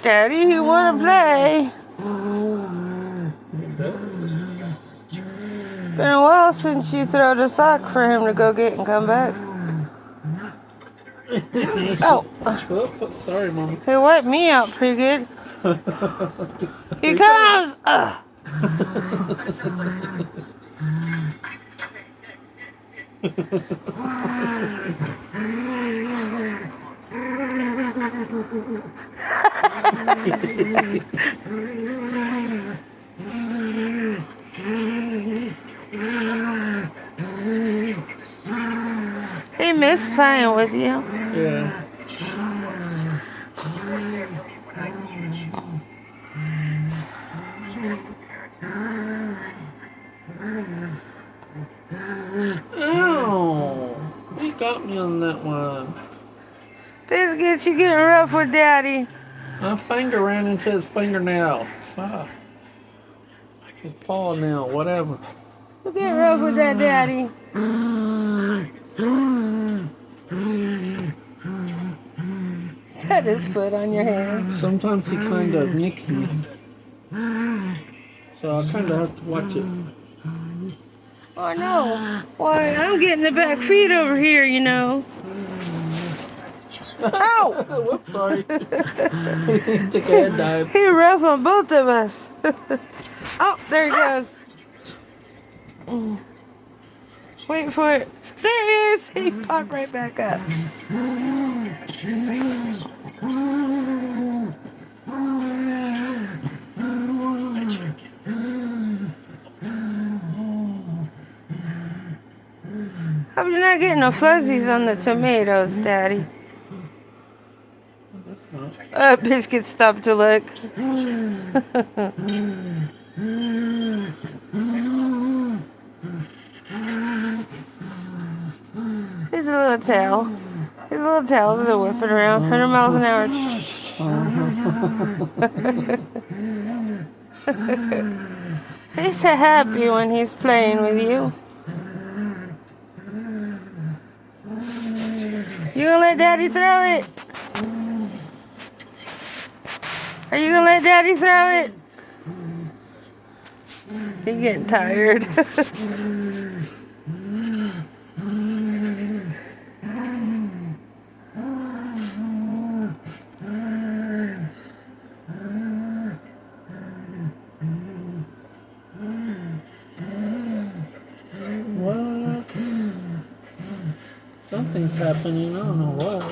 Daddy, you want to play? Been a while since you throwed a sock for him to go get and come back. Oh. Sorry, Mama. He wiped me out pretty good. Here comes! He missed playing with you. Yeah. Ow! He got me on that one. Biscuits, you getting rough with Daddy. My finger ran into his fingernail. Fuck. His paw nail, whatever. You getting rough with that Daddy. Got his foot on your hand. Sometimes he kind of nicks me. So I kind of have to watch it. Oh no. Why, I'm getting the back feet over here, you know. Ow! Whoops, sorry. He took a head dive. He rough on both of us. Oh, there he goes. Wait for it. There he is. He popped right back up. Hope you're not getting no fuzzies on the tomatoes, Daddy. Biscuit stopped to look. His little tail. His little tail is whipping around 100 miles an hour. He's so happy when he's playing with you. You gonna let Daddy throw it? Are you gonna let Daddy throw it? He's getting tired. What? Something's happening, I don't know what.